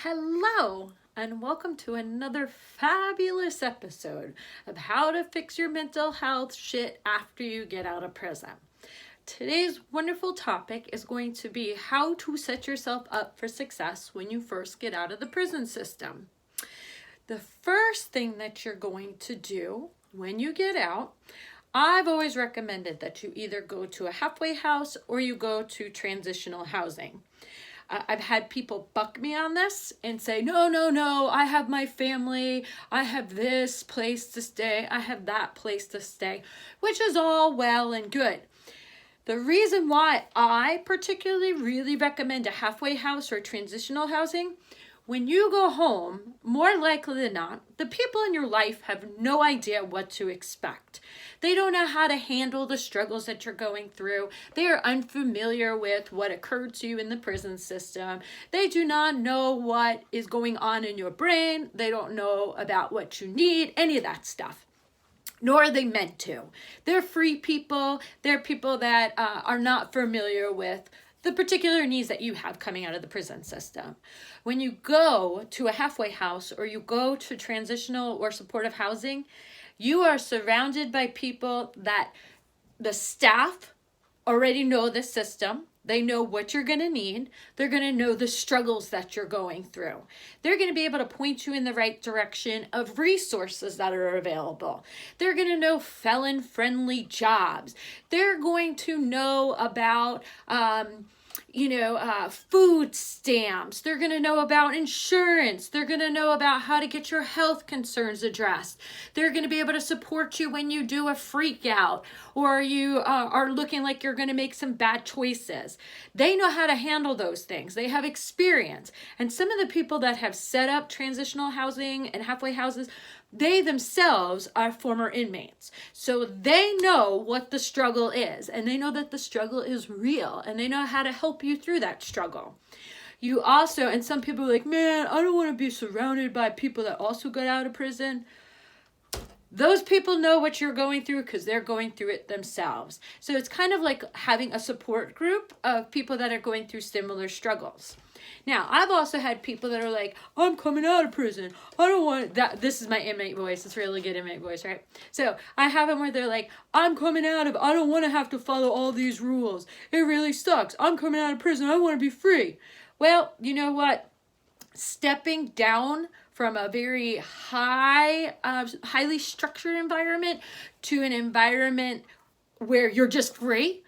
Hello, and welcome to another fabulous episode of how to fix your mental health shit after you get out of prison. Today's wonderful topic is going to be how to set yourself up for success when you first get out of the prison system. The first thing that you're going to do when you get out, I've always recommended that you either go to a halfway house or you go to transitional housing. I've had people buck me on this and say, no, I have my family, I have this place to stay, I have that place to stay, which is all well and good. The reason why I particularly really recommend a halfway house or transitional housing, when you go home, more likely than not, the people in your life have no idea what to expect. They don't know how to handle the struggles that you're going through. They are unfamiliar with what occurred to you in the prison system. They do not know what is going on in your brain. They don't know about what you need, any of that stuff. Nor are they meant to. They're free people. They're people that are not familiar with the particular needs that you have coming out of the prison system. When you go to a halfway house or you go to transitional or supportive housing, you are surrounded by people that the staff already know the system. They know what you're going to need. They're going to know the struggles that you're going through. They're going to be able to point you in the right direction of resources that are available. They're going to know felon-friendly jobs. They're going to know about food stamps. They're going to know about insurance. They're going to know about how to get your health concerns addressed. They're going to be able to support you when you do a freak out or you are looking like you're going to make some bad choices. They know how to handle those things. They have experience. And some of the people that have set up transitional housing and halfway houses, they themselves are former inmates. So they know what the struggle is, and they know that the struggle is real, and they know how to help you through that struggle. You also, and some people are like, man, I don't want to be surrounded by people that also got out of prison. Those people know what you're going through because they're going through it themselves. So it's kind of like having a support group of people that are going through similar struggles. Now, I've also had people that are like, I'm coming out of prison. I don't want that. This is my inmate voice. It's really good inmate voice, right? So I have them where they're like, I'm coming out of, I don't want to have to follow all these rules. It really sucks. I'm coming out of prison. I want to be free. Well, you know what? Stepping down from a very highly structured environment to an environment where you're just free,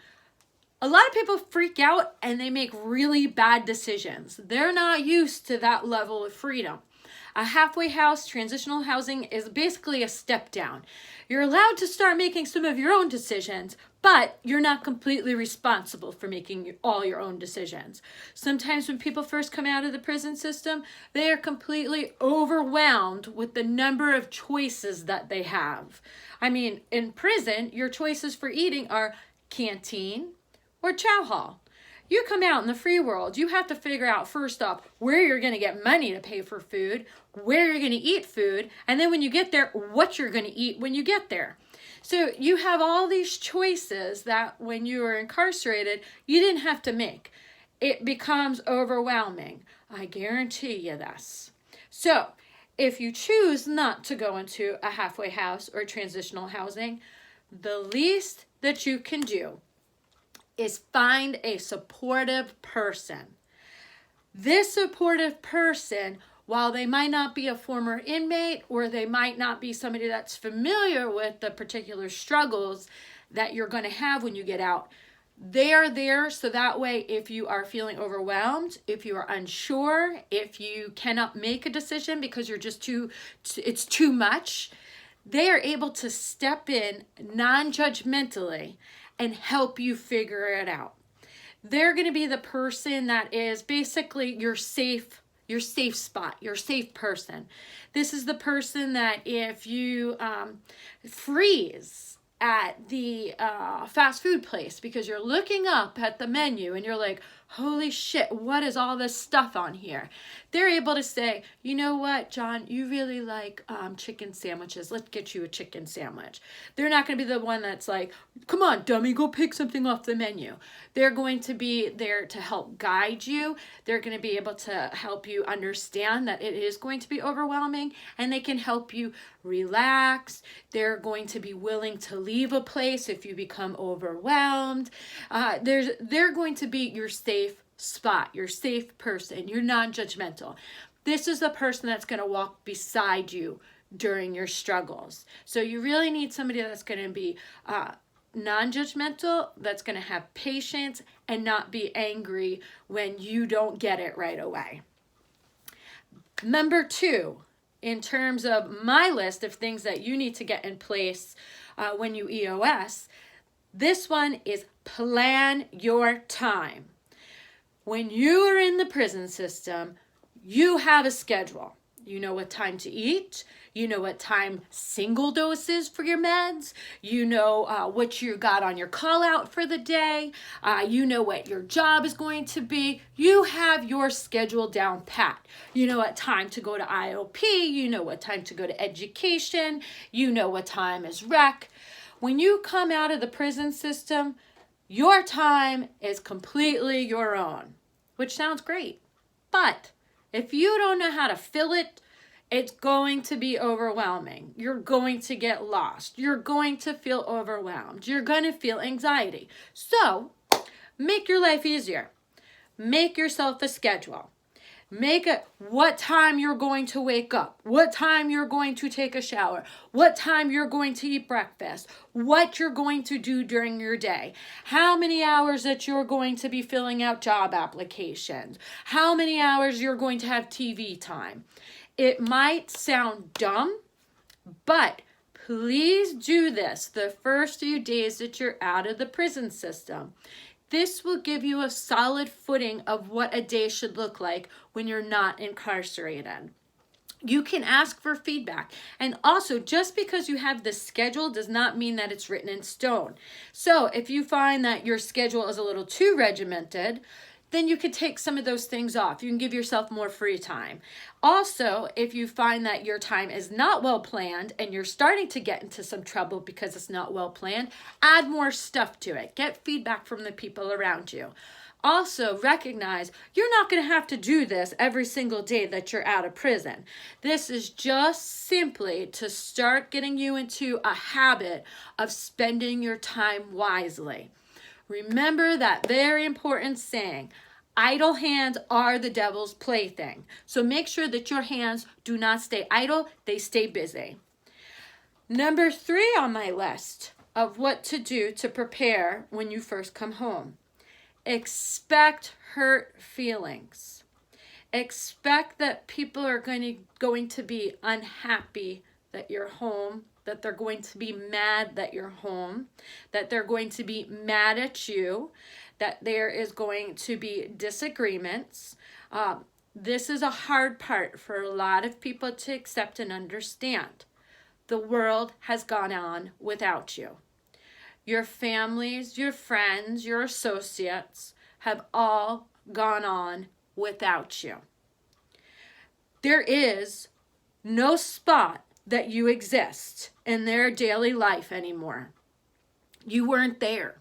a lot of people freak out and they make really bad decisions. They're not used to that level of freedom. A halfway house, transitional housing, is basically a step down. You're allowed to start making some of your own decisions, but you're not completely responsible for making all your own decisions. Sometimes when people first come out of the prison system, they are completely overwhelmed with the number of choices that they have. I mean, in prison, your choices for eating are canteen or chow hall. You come out in the free world, you have to figure out first off where you're going to get money to pay for food, where you're going to eat food, and then when you get there, what you're going to eat when you get there. So you have all these choices that when you were incarcerated, you didn't have to make. It becomes overwhelming. I guarantee you this. So if you choose not to go into a halfway house or transitional housing, the least that you can do is find a supportive person. This supportive person, while they might not be a former inmate or they might not be somebody that's familiar with the particular struggles that you're going to have when you get out, they are there so that way if you are feeling overwhelmed, if you are unsure, if you cannot make a decision because you're just it's too much, they are able to step in non-judgmentally and help you figure it out. They're going to be the person that is basically your safe spot, your safe person. This is the person that if you freeze at the fast food place because you're looking up at the menu and you're like, holy shit, what is all this stuff on here? They're able to say, you know what, John, you really like chicken sandwiches. Let's get you a chicken sandwich. They're not going to be the one that's like, come on, dummy, go pick something off the menu. They're going to be there to help guide you. They're going to be able to help you understand that it is going to be overwhelming, and they can help you relax. They're going to be willing to leave a place if you become overwhelmed. They're going to be your safe spot, your safe person, your non-judgmental. This is the person that's going to walk beside you during your struggles. So you really need somebody that's going to be non-judgmental, that's going to have patience and not be angry when you don't get it right away. Number 2, in terms of my list of things that you need to get in place when you EOS, this one is plan your time. When you are in the prison system, you have a schedule. You know what time to eat. You know what time single doses for your meds. You know what you got on your call out for the day. You know what your job is going to be. You have your schedule down pat. You know what time to go to IOP. You know what time to go to education. You know what time is rec. When you come out of the prison system, your time is completely your own, which sounds great. But if you don't know how to fill it, it's going to be overwhelming. You're going to get lost. You're going to feel overwhelmed. You're going to feel anxiety. So make your life easier. Make yourself a schedule. Make it what time you're going to wake up, what time you're going to take a shower, what time you're going to eat breakfast, what you're going to do during your day, how many hours that you're going to be filling out job applications, how many hours you're going to have TV time. It might sound dumb, but please do this the first few days that you're out of the prison system. This will give you a solid footing of what a day should look like when you're not incarcerated. You can ask for feedback. And also, just because you have the schedule does not mean that it's written in stone. So if you find that your schedule is a little too regimented, then you could take some of those things off. You can give yourself more free time. Also, if you find that your time is not well planned and you're starting to get into some trouble because it's not well planned, add more stuff to it. Get feedback from the people around you. Also, recognize you're not going to have to do this every single day that you're out of prison. This is just simply to start getting you into a habit of spending your time wisely. Remember that very important saying, idle hands are the devil's plaything. So make sure that your hands do not stay idle, they stay busy. Number 3 on my list of what to do to prepare when you first come home. Expect hurt feelings. Expect that people are going to be unhappy that you're home, that they're going to be mad that you're home, that they're going to be mad at you, that there is going to be disagreements. This is a hard part for a lot of people to accept and understand. The world has gone on without you. Your families, your friends, your associates have all gone on without you. There is no spot that you exist in their daily life anymore. You weren't there.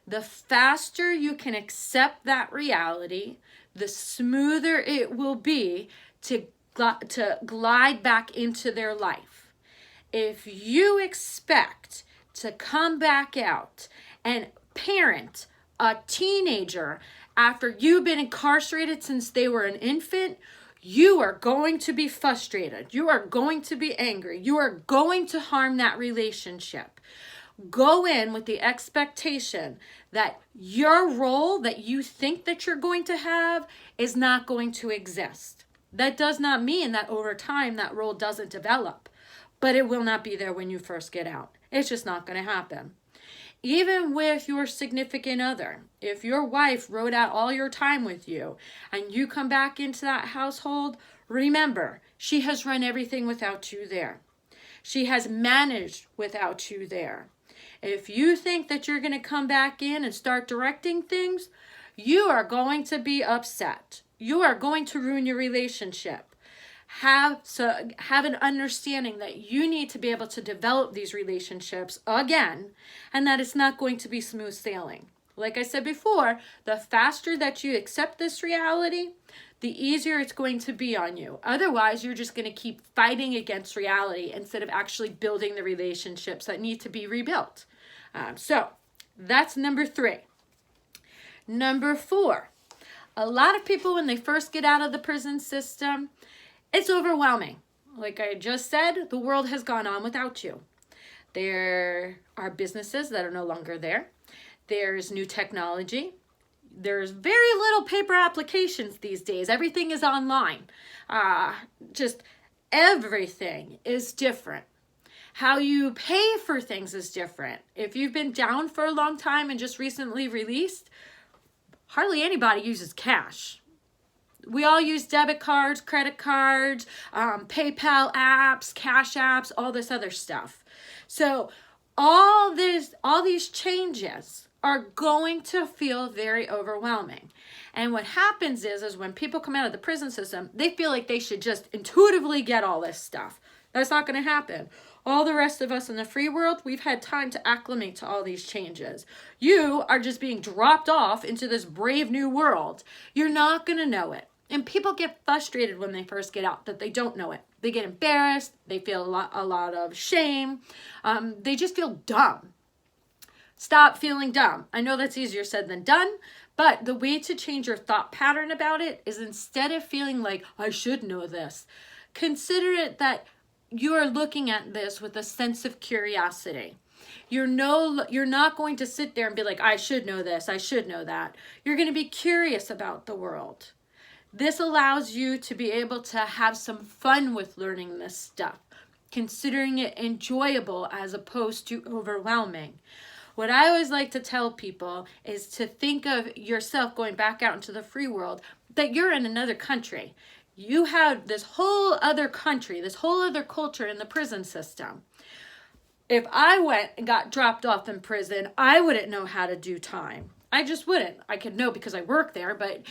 The faster you can accept that reality, the smoother it will be to glide back into their life. If you expect to come back out and parent a teenager after you've been incarcerated since they were an infant, you are going to be frustrated. You are going to be angry. You are going to harm that relationship. Go in with the expectation that your role that you think that you're going to have is not going to exist. That does not mean that over time that role doesn't develop, but it will not be there when you first get out. It's just not going to happen. Even with your significant other, if your wife rode out all your time with you and you come back into that household, remember, she has run everything without you there. She has managed without you there. If you think that you're going to come back in and start directing things, you are going to be upset. You are going to ruin your relationship. Have an understanding that you need to be able to develop these relationships again, and that it's not going to be smooth sailing. Like I said before, the faster that you accept this reality, the easier it's going to be on you. Otherwise, you're just going to keep fighting against reality instead of actually building the relationships that need to be rebuilt. So that's number 3. Number 4, a lot of people, when they first get out of the prison system, it's overwhelming. Like I just said, the world has gone on without you. There are businesses that are no longer there. There's new technology. There's very little paper applications these days. Everything is online. Just everything is different. How you pay for things is different. If you've been down for a long time and just recently released, hardly anybody uses cash. We all use debit cards, credit cards, PayPal apps, Cash apps, all this other stuff. So all these changes are going to feel very overwhelming. And what happens is when people come out of the prison system, they feel like they should just intuitively get all this stuff. That's not going to happen. All the rest of us in the free world, we've had time to acclimate to all these changes. You are just being dropped off into this brave new world. You're not going to know it. And people get frustrated when they first get out that they don't know it. They get embarrassed. They feel a lot of shame. They just feel dumb. Stop feeling dumb. I know that's easier said than done, but the way to change your thought pattern about it is, instead of feeling like, I should know this, consider it that you are looking at this with a sense of curiosity. You're not going to sit there and be like, I should know this, I should know that. You're going to be curious about the world. This allows you to be able to have some fun with learning this stuff, considering it enjoyable as opposed to overwhelming. What I always like to tell people is to think of yourself going back out into the free world, that you're in another country. You have this whole other country, this whole other culture in the prison system. If I went and got dropped off in prison, I wouldn't know how to do time. I just wouldn't. I could know because I work there, but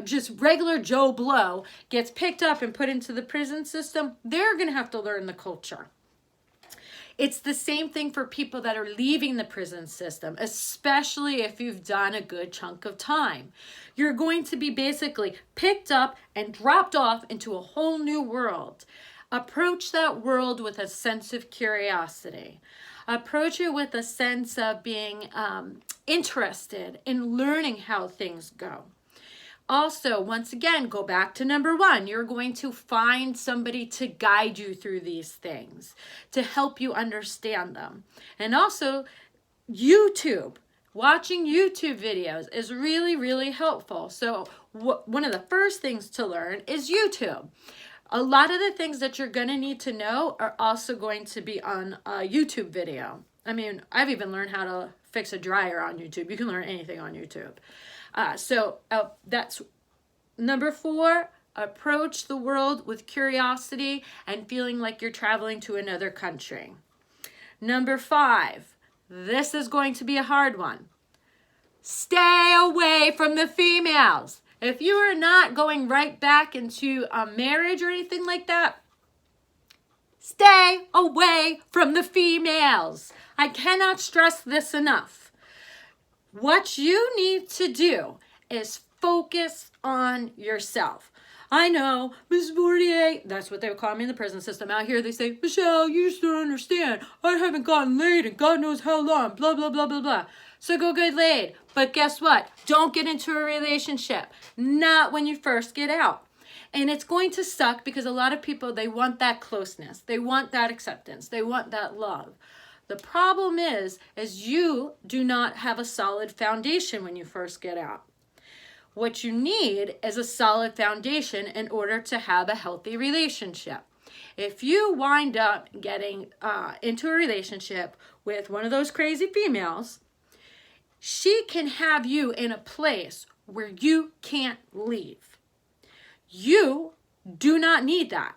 just regular Joe Blow gets picked up and put into the prison system, they're going to have to learn the culture. It's the same thing for people that are leaving the prison system, especially if you've done a good chunk of time. You're going to be basically picked up and dropped off into a whole new world. Approach that world with a sense of curiosity. Approach it with a sense of being interested in learning how things go. Also, once again, go back to number 1. You're going to find somebody to guide you through these things, to help you understand them. And also, YouTube. Watching YouTube videos is really, really helpful. So one of the first things to learn is YouTube. A lot of the things that you're going to need to know are also going to be on a YouTube video. I mean, I've even learned how to fix a dryer on YouTube. You can learn anything on YouTube. So that's number 4. Approach the world with curiosity and feeling like you're traveling to another country. Number 5. This is going to be a hard one. Stay away from the females. If you are not going right back into a marriage or anything like that, stay away from the females. I cannot stress this enough. What you need to do is focus on yourself. I know, Miss Fortier, that's what they would call me in the prison system. Out here they say, Michelle, you just don't understand. I haven't gotten laid in God knows how long, blah, blah, blah, blah, blah. So go get laid. But guess what? Don't get into a relationship. Not when you first get out. And it's going to suck because a lot of people, they want that closeness. They want that acceptance. They want that love. The problem is you do not have a solid foundation when you first get out. What you need is a solid foundation in order to have a healthy relationship. If you wind up getting into a relationship with one of those crazy females, she can have you in a place where you can't leave. You do not need that.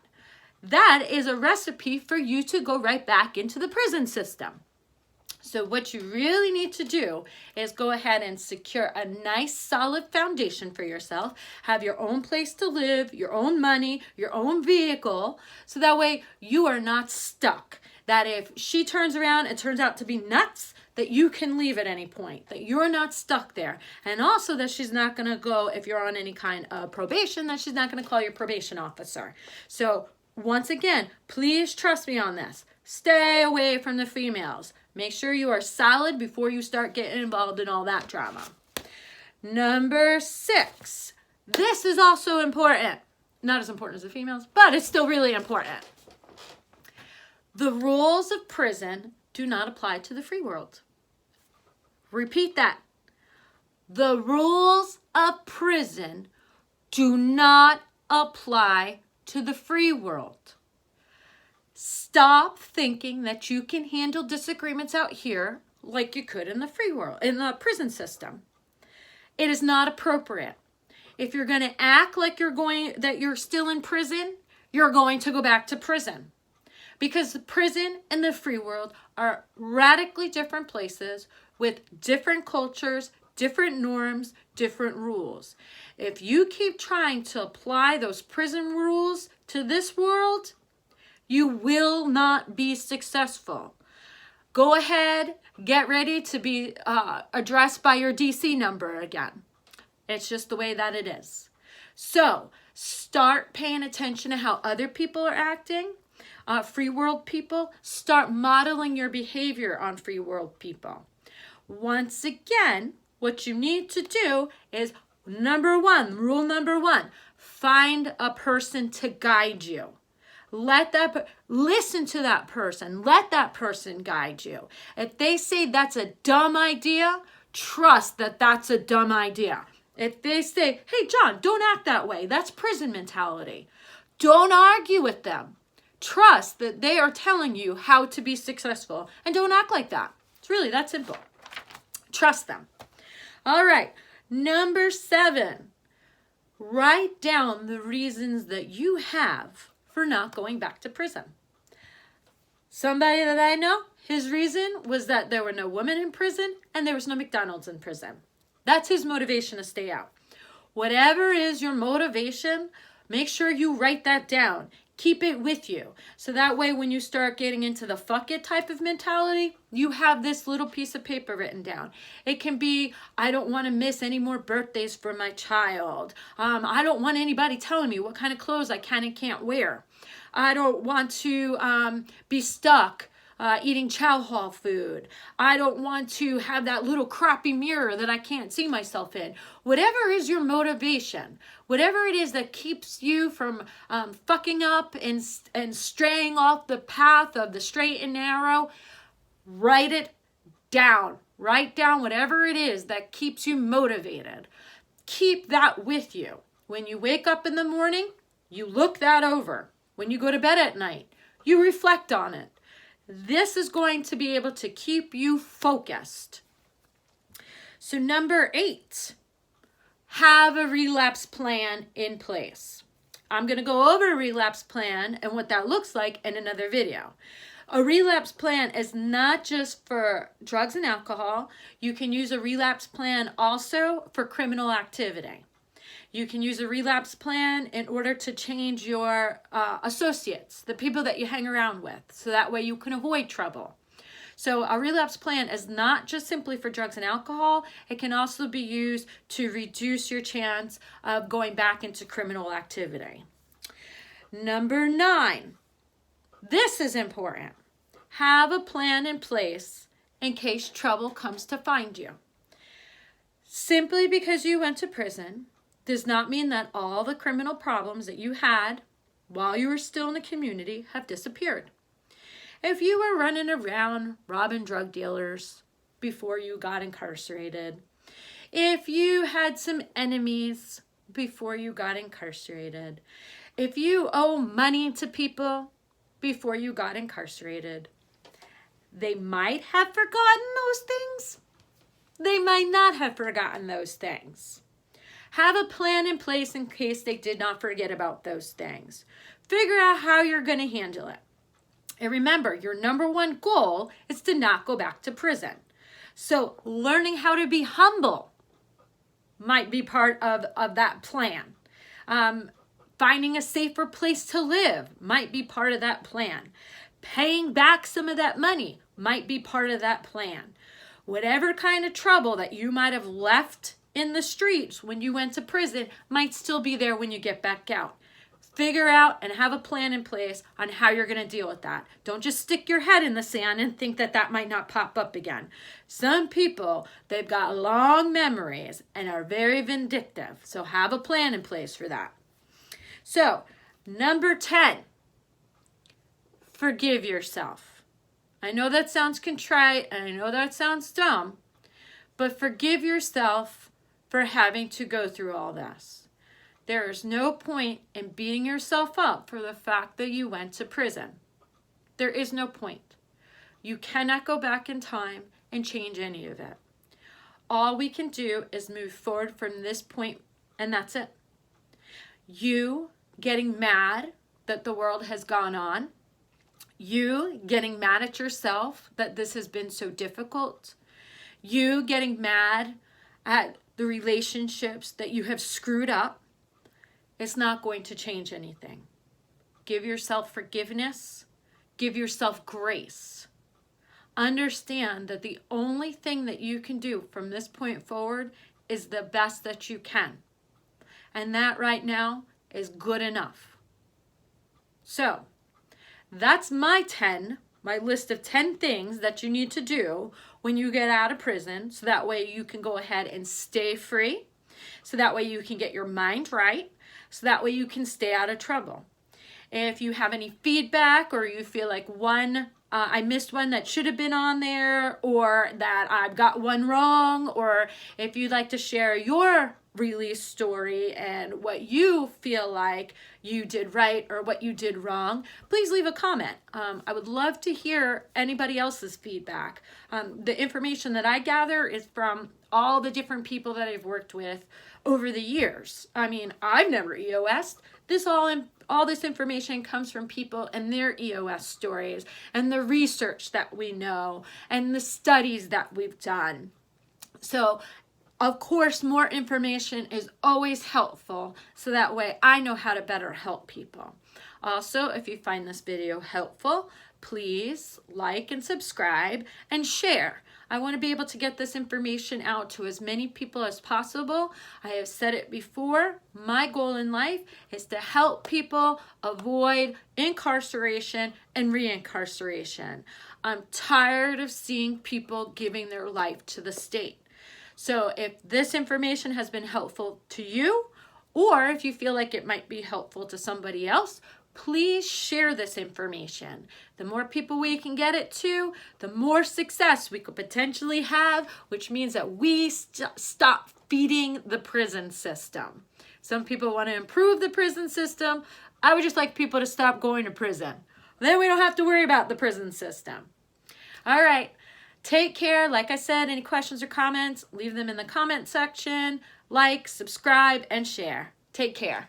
That is a recipe for you to go right back into the prison system. So what you really need to do is go ahead and secure a nice solid foundation for yourself. Have your own place to live, your own money, your own vehicle. So that way you are not stuck. That if she turns around and turns out to be nuts, that you can leave at any point. That you're not stuck there. And also that she's not going to go, if you're on any kind of probation, that she's not going to call your probation officer. So once again, please trust me on this. Stay away from the females. Make sure you are solid before you start getting involved in all that drama. Number 6. This is also important. Not as important as the females, but it's still really important. The rules of prison do not apply to the free world. Repeat that. The rules of prison do not apply to the free world. Stop thinking that you can handle disagreements out here like you could in the free world, in the prison system. It is not appropriate. If you're going to act like that you're still in prison, you're going to go back to prison. Because the prison and the free world are radically different places with different cultures, different norms, different rules. If you keep trying to apply those prison rules to this world, you will not be successful. Go ahead, get ready to be addressed by your DC number again. It's just the way that it is. So start paying attention to how other people are acting. Free world people, start modeling your behavior on free world people. Once again, what you need to do is rule number 1, find a person to guide you. Listen to that person. Let that person guide you. If they say that's a dumb idea, trust that that's a dumb idea. If they say, hey, John, don't act that way, that's prison mentality. Don't argue with them. Trust that they are telling you how to be successful and don't act like that. It's really that simple. Trust them. All right. Number 7, write down the reasons that you have for not going back to prison. Somebody that I know, his reason was that there were no women in prison and there was no McDonald's in prison. That's his motivation to stay out. Whatever is your motivation, make sure you write that down. Keep it with you. So that way when you start getting into the fuck it type of mentality, you have this little piece of paper written down. It can be, I don't want to miss any more birthdays for my child. I don't want anybody telling me what kind of clothes I can and can't wear. I don't want to be stuck eating chow hall food. I don't want to have that little crappy mirror that I can't see myself in. Whatever is your motivation, whatever it is that keeps you from fucking up and straying off the path of the straight and narrow, write it down. Write down whatever it is that keeps you motivated. Keep that with you. When you wake up in the morning, you look that over. When you go to bed at night, you reflect on it. This is going to be able to keep you focused. So number 8, have a relapse plan in place. I'm going to go over a relapse plan and what that looks like in another video. A relapse plan is not just for drugs and alcohol. You can use a relapse plan also for criminal activity. You can use a relapse plan in order to change your associates, the people that you hang around with, so that way you can avoid trouble. So a relapse plan is not just simply for drugs and alcohol. It can also be used to reduce your chance of going back into criminal activity. Number 9, this is important. Have a plan in place in case trouble comes to find you. Simply because you went to prison does not mean that all the criminal problems that you had while you were still in the community have disappeared. If you were running around robbing drug dealers before you got incarcerated, if you had some enemies before you got incarcerated, if you owe money to people before you got incarcerated, they might have forgotten those things. They might not have forgotten those things. Have a plan in place in case they did not forget about those things. Figure out how you're going to handle it. And remember, your number one goal is to not go back to prison. So learning how to be humble might be part of that plan. Finding a safer place to live might be part of that plan. Paying back some of that money might be part of that plan. Whatever kind of trouble that you might have left in the streets when you went to prison might still be there when you get back out. Figure out and have a plan in place on how you're going to deal with that. Don't just stick your head in the sand and think that that might not pop up again. Some people, they've got long memories and are very vindictive. So have a plan in place for that. So, number 10, forgive yourself. I know that sounds contrite and I know that sounds dumb, but forgive yourself for having to go through all this. There is no point in beating yourself up for the fact that you went to prison. There is no point. You cannot go back in time and change any of it. All we can do is move forward from this point, and that's it. You getting mad that the world has gone on, you getting mad at yourself that this has been so difficult, you getting mad at the relationships that you have screwed up, it's not going to change anything. Give yourself forgiveness. Give yourself grace. Understand that the only thing that you can do from this point forward is the best that you can. And that right now is good enough. So, that's my list of 10 things that you need to do when you get out of prison, so that way you can go ahead and stay free, so that way you can get your mind right, so that way you can stay out of trouble. If you have any feedback or you feel like I missed one that should have been on there, or that I've got one wrong, or if you'd like to share your release story and what you feel like you did right or what you did wrong, please leave a comment. I would love to hear anybody else's feedback. The information that I gather is from all the different people that I've worked with over the years. I mean, I've never EOS'd. All this information comes from people and their EOS stories and the research that we know and the studies that we've done. So, of course, more information is always helpful, so that way I know how to better help people. Also, if you find this video helpful, please like and subscribe and share. I want to be able to get this information out to as many people as possible. I have said it before, my goal in life is to help people avoid incarceration and reincarceration. I'm tired of seeing people giving their life to the state. So if this information has been helpful to you, or if you feel like it might be helpful to somebody else, please share this information. The more people we can get it to, the more success we could potentially have, which means that we stop feeding the prison system. Some people want to improve the prison system. I would just like people to stop going to prison. Then we don't have to worry about the prison system. All right. Take care. Like I said, any questions or comments, leave them in the comment section. Like, subscribe, and share. Take care.